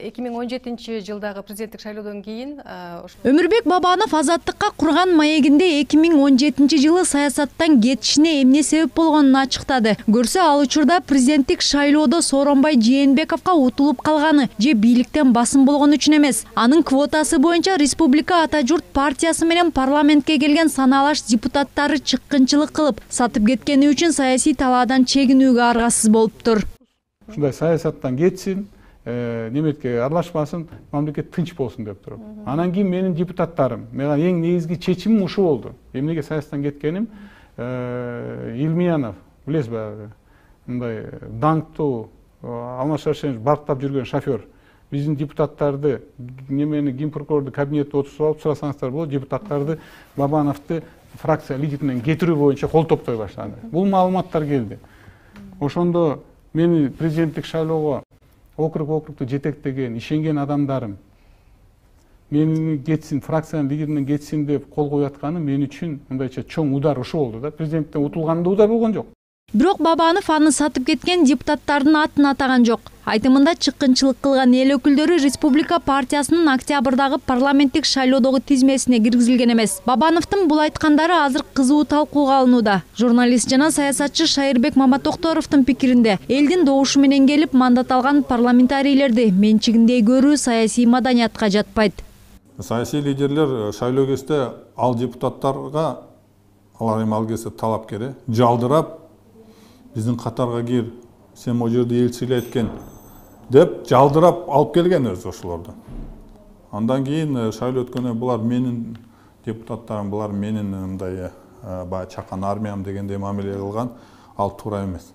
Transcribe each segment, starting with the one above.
2017 жылдагы президенттик шайлоодон кийин Өмүрбек Бабанов Азаттыкка курган маегинде 2017 жылы саясаттан кетишине эмне себеп болгонун ачыктады. Көрсө ал учурда президенттик шайлоодо Сооронбай Жээнбековго утулуп калганы же бийликтен басым болгон үчүн эмес. Анын квотасы боюнча Республика Ата Журт партиясы менен парламентке келген саналаш депутаттары чыккынчылык кылып, сатып кеткени үчүн саясий талаадан чегинүүгө аргасыз болуптур. Ушундай саясаттан кетсин, неметке аралашпасын, мамлекет тынч болсун деп туруп. Анан кийин менин депутаттарым, мага эң негизги чечимим ушул болду. Эмнеге саясаттан кеткеним, Илмиянов, билесизби, мындай даңктуу Алмаз Шаршенович барктап жүргөн шофер. Биздин депутаттарды, немени Генпрокурорду кабинетте отуруп алып сурасаңыздар болот, депутаттарды Бабановду фракция лидеринен кетирүү боюнча кол топтой баштады. Бул маалыматтар келди. Ошондо мени президенттик шайлоого округту жетектеген, ишенген адамдарым мени кетсин, фракциянын лидеринен кетсин деп кол коюп атканы мен үчүн мындайча чоң удар ушу болду да. Президенттен утулганда удар болгон жок. Бирок Бабанов аны сатып кеткен депутаттардын атын атаган жок. Айтымында чыккынчылык кылган эл өкүлдөрү Республика партиясынын октябрдагы парламенттик шайлоодогу тизмесине киргизилген эмес. Бабановдун бул айткандары азыр кызуу талкууга алынууда. Журналист жана саясатчы Шайырбек Маматокторовдун пикиринде, элдин добушу менен келип мандат алган парламентарийлерди менчигиндей көрүү саясий маданиятка жатпайт. Саясий лидерлер шайлоо кезде ал депутаттарга, алар эми ал кезде талапкер, жалдырап биздин катарга кир, сен о жерде эл сыйлайт экен деп жалдырап алып келген өзү ошолорду. Андан кийин шайлоо өткөндө булар менин депутаттарым, булар менин мындай бая чакан армиям дегендей мамиле кылган, ал туура эмес.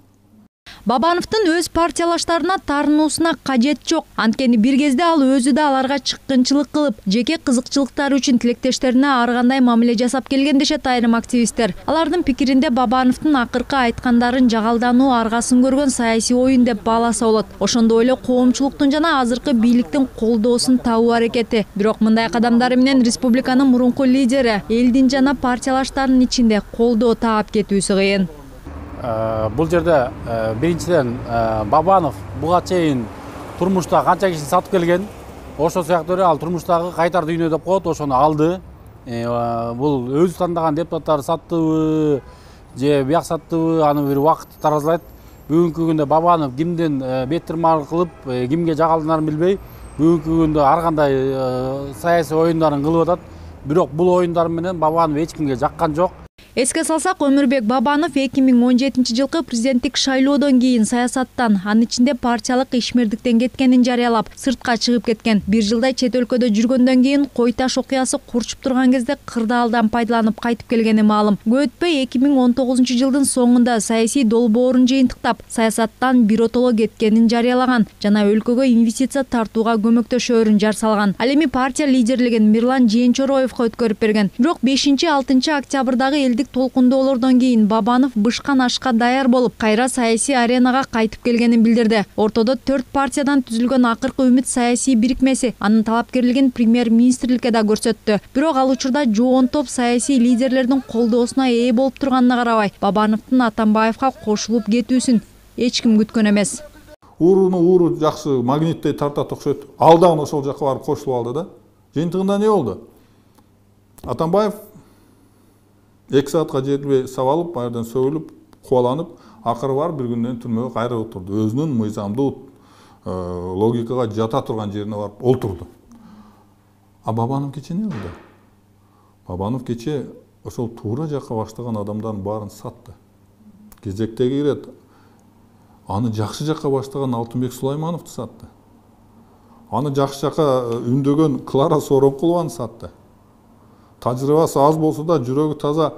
Бабановдун өз партиялаштарына тарынуусуна кажет жок. Анткени бир кезде ал өзү да аларга чыккынчылык кылып, жеке кызыкчылыктары үчүн тилектештерине ар кандай мамиле жасап келген дешет айрым активисттер. Алардын пикиринде Бабановдун акыркы айткандарын жагалдануу аргасын көргөн саясий оюн деп бааласа болот. Ошондой эле коомчулуктун жана азыркы бийликтин колдоосун табуу аракети. Бирок мындай кадамдары менен республиканын мурунку лидери элдин жана партиялаштарынын ичинде колдоо таап кетүүсү кыйын. Бул жерде биринчиден Бабанов буга чейин турмушта канча кишини сатып келген. Ошол сыяктуу эле ал турмуштагы кайтар дүйнө деп коет, ошону алды. Бул өзү тандаган депутаттарды саттыбы же бияк саттыбы, аны бир убакыт таразалайт. Бүгүнкү күндө Бабанов кимден беттирмар кылып, кимге жагалданарын билбей, бүгүнкү күндө ар кандай саясий оюндарын кылып атат. Бирок бул оюндар менен Бабанов эч кимге жаккан жок. Эске салсак, Өмүрбек Бабанов 2017 жылкы президенттик шайлоодон кийин саясаттан, анын ичинде партиялык ишмердиктен кеткенин жарыялап, сыртка чыгып кеткен. Бир жылдай чет өлкөдө жүргөндөн кийин Кой Таш окуясы курчуп турган кезде кырдаалдан пайдаланып кайтып келгени маалым. Көп өтпөй 2019 жылдын соңунда саясий долбоорун жыйынтыктап, саясаттан биротоло кеткенин жарыялаган жана өлкөгө инвестиция тартууга көмөктөшөөрүн жар салган. Ал эми партия лидерлигин Мирлан Жээнчороевго өткөрүп берген. Бирок 5-6 октябрдагы элдик толкундоолордон кийин Бабанов бышкан ашка даяр болуп, кайра саясий аренага кайтып келгенин билдирди. Ортодо 4 партиядан түзүлгөн акыркы үмүт саясий бирикмеси анын талапкерлигин премьер-министрликке да көрсөттү. Бирок ал учурда жоон топ саясий лидерлердин колдоосуна ээ болуп турганына карабай, Бабановдун Атамбаевга кошулуп кетүүсүн эч ким күткөн эмес. Уру жакшы магниттей тартат окшойт. Ал дагы ошол жакка барып кошулуп алды да. Жыйынтыгында эмне болду? Атамбаев 2 саатка жетпей сабалып, байырдан сөгүлүп, кубаланып, акыры бар бир күндөн түрмөгө кайра отурду. Өзүнүн мыйзамдуу логикага жата турган жерине барып олтурду. А Бабанов кече эмне болду? Бабанов кече ошол туура жакка баштаган адамдардын баарын сатты. Кезектеги ирет аны жакшы жакка баштаган Алтынбек Сулаймановду сатты. Аны жакшы жакка үндөгөн Клара Сооронкулованы сатты. Тажрыйбасы аз болсо да жүрөгү таза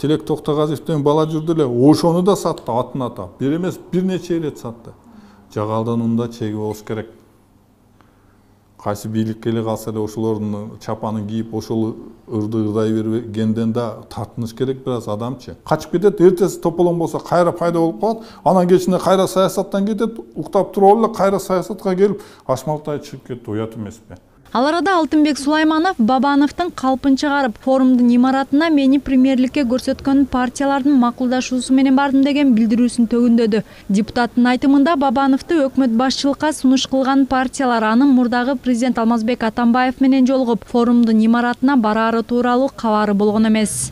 Тилек Токтогазиевден бала жүрдү эле, ошону да сатты, атын атап. Бир эмес, бир нече рет сатты. Жагалдануунда чеги болуш керек. Кайсы бийликке эле калса эле ошолордун чапанын кийип, ошол ырдай бергенден да тартыныш керек бир аз адамчы. Качып кетет, эртеси тополоң болсо кайра пайда болуп калат, анан кечинде кайра саясаттан кетет, уктап туруп эле кайра саясатка келип, ашмалтай чыгып кетти, уят эмеспи? Ал арада Алтынбек Сулайманов Бабановдун калпын чыгарып, форумдун имаратына мени премьерликке көрсөткөн партиялардын макулдашуусу менен бардым деген билдирүүсүн төгүндөдү. Депутаттын айтымында Бабановду өкмөт башчылыкка сунуш кылган партиялар анын мурдагы президент Алмазбек Атамбаев менен жолугуп, форумдун имаратына бараары тууралуу кабары болгон эмес.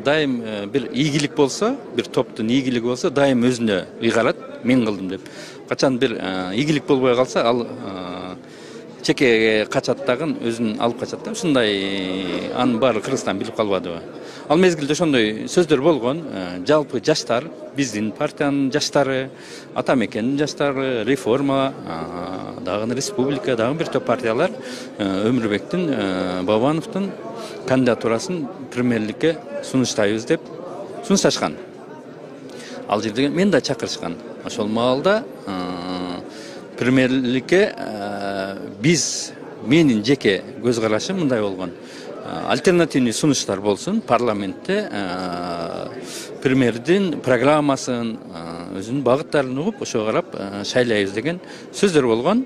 Дайым bir ийгилик болсо, bir топтун ийгилиги болсо, дайым өзүнө ыйгарат, мен кылдым деп. Качан bir ийгилик болбой калса, ал чекеге качат дагы өзүн алып качат да. Ушундай анын баары Кыргызстан билип калбадыбы. Ал мезгилде ошондой сөздөр болгон. Жалпы жаштар, биздин партиянын жаштары, ата мекендин жаштары, реформа, дагы республика, дагы бир топ партиялар Өмүрбектин, Бабановдун кандидатурасын премьерликке сунуштайбыз деп сунушташкан. Ал жерде мен да чакырышкан. Ошол маалда премьерликке биз менин жеке көз карашым мындай болгон. Альтернативный сунуштар болсун, парламентте премьердин программасын, өзүнүн багыттарын угуп, ошого карап шайлайбыз деген сөздөр болгон.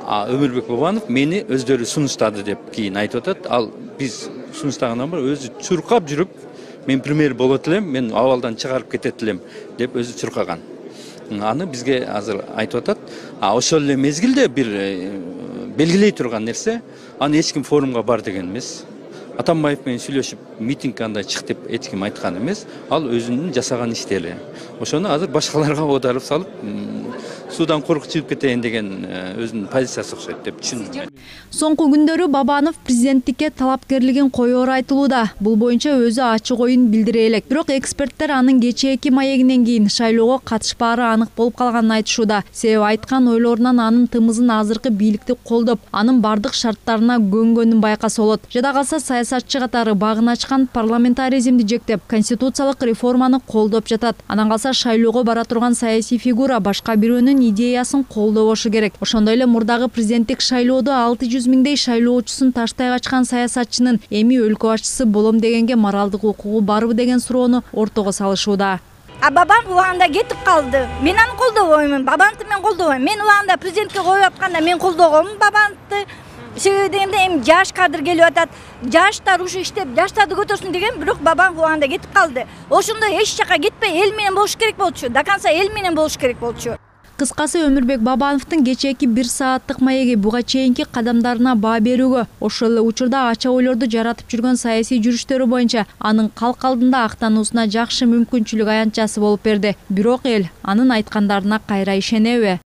Өмүрбек Бабанов мени өздөрү сунуштады деп кийин айтып атат. Ал биз сунуштагандан бери өзү чуркап жүрүп, мен премьер болот элем, мен абалдан чыгарып кетет элем деп өзү чуркаган. Аны бизге азыр айтып атат. Ошол эле мезгилде бир белгилей турган нерсе, аны эч ким форумга бар деген эмес. Атамбаев менен сүйлөшүп, митинг андай чык деп эч ким айткан эмес. Ал өзүнүн жасаган иштери. Ошону азыр башкаларга оодарып салып, судан коркуп чыгып кетейин деген өзүнүн позициясы окшойт деп түшүндүм. Соңку күндөрү Бабанов президенттикке талапкерлигин коёру айтылууда. Бул боюнча өзү ачык оюн билдире элек. Бирок эксперттер анын кечээки маегинен кийин шайлоого катышпаары анык болуп калганын айтышууда. Себеби айткан ойлорунан анын тымызын азыркы бийликти колдоп, анын бардык шарттарына көнгөнүн байкаса болот. Жада калса саясатчы катары багын ачкан парламентаризмди жектеп, конституциялык реформаны колдоп жатат. Анан калса шайлоого бара турган саясий фигура башка бирөөнүн идеясын колдобошу керек. Ошондой эле мурдагы президенттик шайлоодо 600 миңдей шайлоочусун таштай качкан саясатчынын эми өлкө башчысы болом дегенге моралдык укугу барбы деген суроону ортого салышууда. Бабам убагында кетип калды. Мен аны колдобоймун. Бабановду мен колдобойм. Мен убагында президентке коюп атканда мен колдогонмун Бабановду. Себеби дегенде эми жаш кадр келип атат. Жаштар ушу иштеп, жаштарды көтөрсүн деген, бирок Бабанов убагында кетип калды. Ошондой эч жака кетпей эл менен болуш керек болчу. До конца эл менен болуш керек болчу. Кыскасы Өмүрбек Бабановдун кечээки 1 сааттык маеги буга чейинки кадамдарына баа берүүгө, ошол эле учурда ача ойлорду жаратып жүргөн саясий жүрүштөрү боюнча анын калк алдында актануусуна жакшы мүмкүнчүлүк аянтчасы болуп берди. Бирок эл анын айткандарына кайра ишенеби?